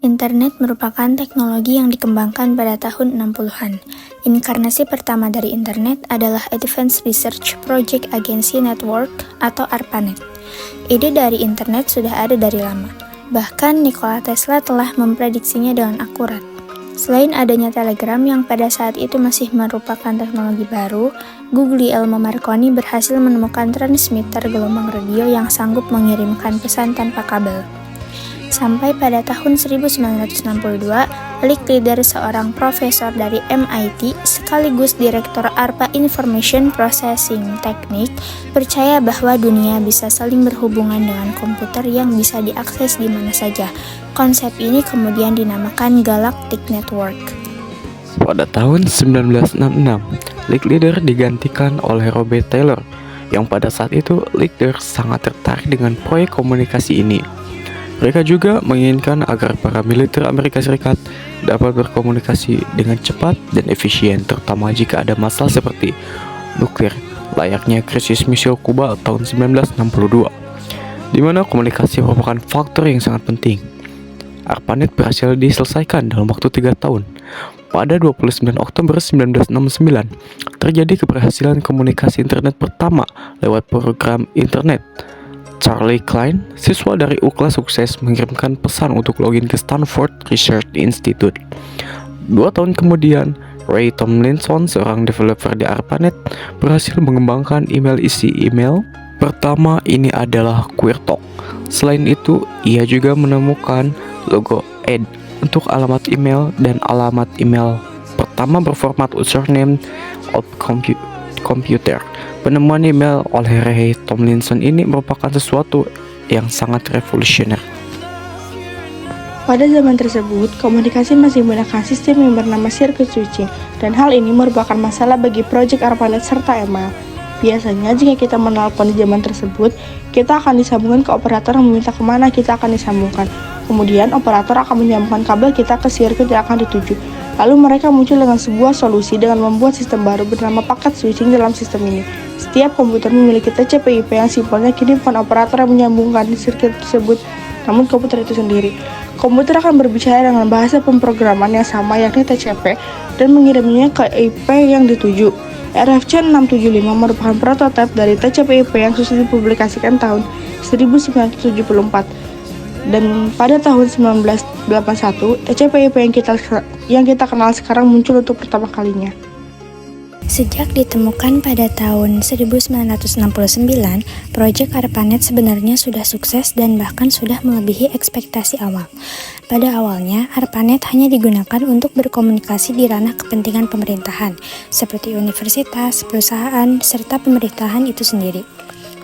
Internet merupakan teknologi yang dikembangkan pada tahun 60-an. Inkarnasi pertama dari internet adalah Advanced Research Project Agency Network atau ARPANET. Ide dari internet sudah ada dari lama. Bahkan Nikola Tesla telah memprediksinya dengan akurat. Selain adanya Telegram yang pada saat itu masih merupakan teknologi baru, Guglielmo Marconi berhasil menemukan transmitter gelombang radio yang sanggup mengirimkan pesan tanpa kabel. Sampai pada tahun 1962, league leader seorang profesor dari MIT sekaligus direktur ARPA Information Processing Technique percaya bahwa dunia bisa saling berhubungan dengan komputer yang bisa diakses di mana saja. Konsep ini kemudian dinamakan Galactic Network. Pada tahun 1966, league leader digantikan oleh Robert Taylor, yang pada saat itu leader sangat tertarik dengan proyek komunikasi ini. Mereka juga menginginkan agar para militer Amerika Serikat dapat berkomunikasi dengan cepat dan efisien, terutama jika ada masalah seperti nuklir, layaknya krisis misil Kuba tahun 1962, di mana komunikasi merupakan faktor yang sangat penting. ARPANET berhasil diselesaikan dalam waktu 3 tahun. Pada 29 Oktober 1969, terjadi keberhasilan komunikasi internet pertama lewat program internet. Charlie Klein, siswa dari UCLA sukses mengirimkan pesan untuk login ke Stanford Research Institute. 2 tahun kemudian, Ray Tomlinson, seorang developer di ARPANET, berhasil mengembangkan isi email. Pertama ini adalah QueerTalk. Selain itu, ia juga menemukan logo ed untuk alamat email dan alamat email pertama berformat username of computer. Penemuan email oleh Ray Tomlinson ini merupakan sesuatu yang sangat revolusioner. Pada zaman tersebut, komunikasi masih menggunakan sistem yang bernama circuit switching, dan hal ini merupakan masalah bagi proyek ARPANET serta email. Biasanya jika kita menelpon di zaman tersebut, kita akan disambungkan ke operator yang meminta kemana kita akan disambungkan. Kemudian operator akan menyambungkan kabel kita ke sirkuit yang akan dituju. Lalu mereka muncul dengan sebuah solusi dengan membuat sistem baru bernama paket switching dalam sistem ini. Setiap komputer memiliki TCP/IP yang simpelnya kini bukan operator yang menyambungkan di sirkuit tersebut, namun komputer itu sendiri. Komputer akan berbicara dengan bahasa pemrograman yang sama yakni TCP dan mengirimnya ke IP yang dituju. RFC 675 merupakan prototipe dari TCP/IP yang sudah dipublikasikan tahun 1974. Dan pada tahun 1981, TCP/IP yang kita kenal sekarang muncul untuk pertama kalinya. Sejak ditemukan pada tahun 1969, proyek ARPANET sebenarnya sudah sukses dan bahkan sudah melebihi ekspektasi awal. Pada awalnya, ARPANET hanya digunakan untuk berkomunikasi di ranah kepentingan pemerintahan, seperti universitas, perusahaan, serta pemerintahan itu sendiri.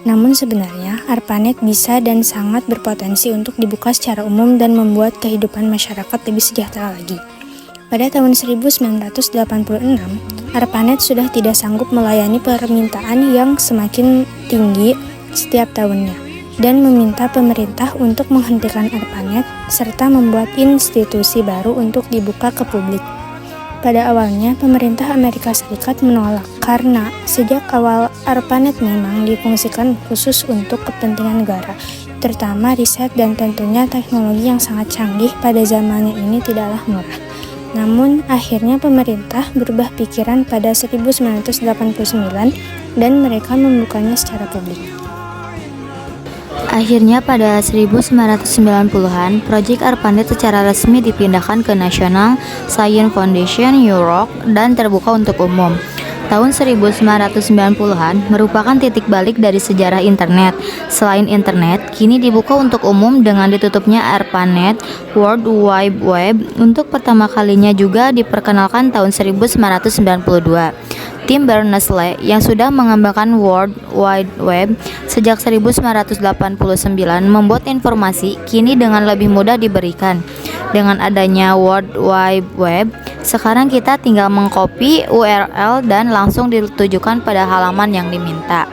Namun sebenarnya, ARPANET bisa dan sangat berpotensi untuk dibuka secara umum dan membuat kehidupan masyarakat lebih sejahtera lagi. Pada tahun 1986, ARPANET sudah tidak sanggup melayani permintaan yang semakin tinggi setiap tahunnya dan meminta pemerintah untuk menghentikan ARPANET serta membuat institusi baru untuk dibuka ke publik. Pada awalnya, pemerintah Amerika Serikat menolak karena sejak awal ARPANET memang difungsikan khusus untuk kepentingan negara, terutama riset dan tentunya teknologi yang sangat canggih pada zamannya ini tidaklah murah. Namun, akhirnya pemerintah berubah pikiran pada 1989 dan mereka membukanya secara publik. Akhirnya pada 1990-an, proyek ARPANET secara resmi dipindahkan ke National Science Foundation New York dan terbuka untuk umum. Tahun 1990-an merupakan titik balik dari sejarah internet. Selain internet, kini dibuka untuk umum dengan ditutupnya ARPANET World Wide Web. Untuk pertama kalinya juga diperkenalkan tahun 1992. Tim Berners-Lee yang sudah mengembangkan World Wide Web sejak 1989 membuat informasi kini dengan lebih mudah diberikan. Dengan adanya World Wide Web, sekarang kita tinggal mengcopy URL dan langsung ditujukan pada halaman yang diminta.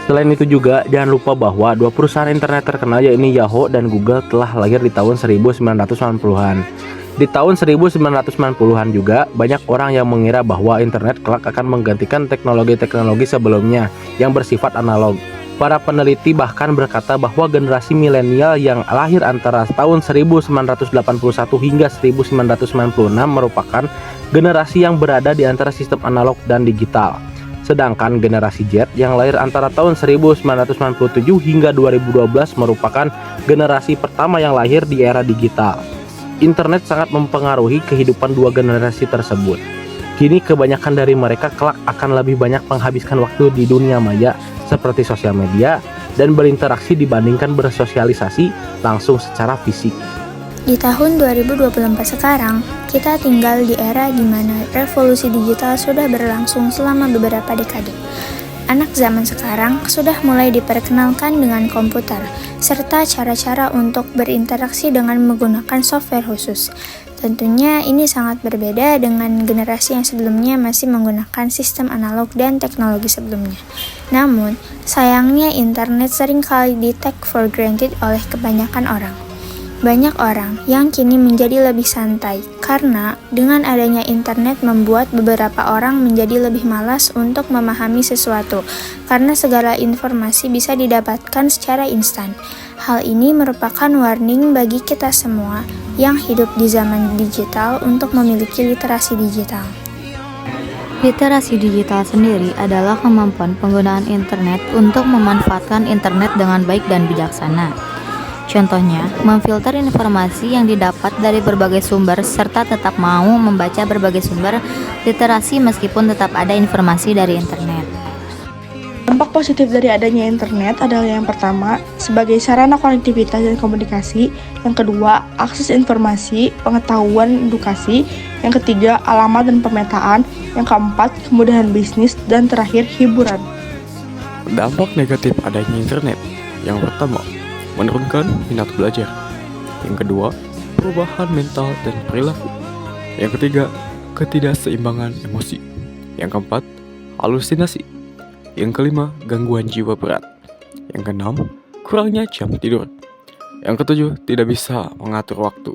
Selain itu juga, jangan lupa bahwa 2 perusahaan internet terkenal yakni Yahoo dan Google telah lahir di tahun 1990-an. Di tahun 1990-an juga, banyak orang yang mengira bahwa internet kelak akan menggantikan teknologi-teknologi sebelumnya yang bersifat analog. Para peneliti bahkan berkata bahwa generasi milenial yang lahir antara tahun 1981 hingga 1996 merupakan generasi yang berada di antara sistem analog dan digital. Sedangkan generasi Z yang lahir antara tahun 1997 hingga 2012 merupakan generasi pertama yang lahir di era digital. Internet sangat mempengaruhi kehidupan dua generasi tersebut. Kini kebanyakan dari mereka kelak akan lebih banyak menghabiskan waktu di dunia maya seperti sosial media dan berinteraksi dibandingkan bersosialisasi langsung secara fisik. Di tahun 2024 sekarang, kita tinggal di era di mana revolusi digital sudah berlangsung selama beberapa dekade. Anak zaman sekarang sudah mulai diperkenalkan dengan komputer, serta cara-cara untuk berinteraksi dengan menggunakan software khusus. Tentunya ini sangat berbeda dengan generasi yang sebelumnya masih menggunakan sistem analog dan teknologi sebelumnya. Namun, sayangnya internet seringkali di-take for granted oleh kebanyakan orang. Banyak orang yang kini menjadi lebih santai karena dengan adanya internet membuat beberapa orang menjadi lebih malas untuk memahami sesuatu karena segala informasi bisa didapatkan secara instan. Hal ini merupakan warning bagi kita semua yang hidup di zaman digital untuk memiliki literasi digital. Literasi digital sendiri adalah kemampuan penggunaan internet untuk memanfaatkan internet dengan baik dan bijaksana. Contohnya, memfilter informasi yang didapat dari berbagai sumber serta tetap mau membaca berbagai sumber literasi meskipun tetap ada informasi dari internet. Dampak positif dari adanya internet adalah yang pertama, sebagai sarana konektivitas dan komunikasi, yang kedua, akses informasi, pengetahuan, edukasi, yang ketiga, alamat dan pemetaan, yang keempat, kemudahan bisnis, dan terakhir, hiburan. Dampak negatif adanya internet. Yang pertama, menurunkan minat belajar. Yang kedua, perubahan mental dan perilaku. Yang ketiga, ketidakseimbangan emosi. Yang keempat, halusinasi. Yang kelima, gangguan jiwa berat. Yang keenam, kurangnya jam tidur. Yang ketujuh, tidak bisa mengatur waktu.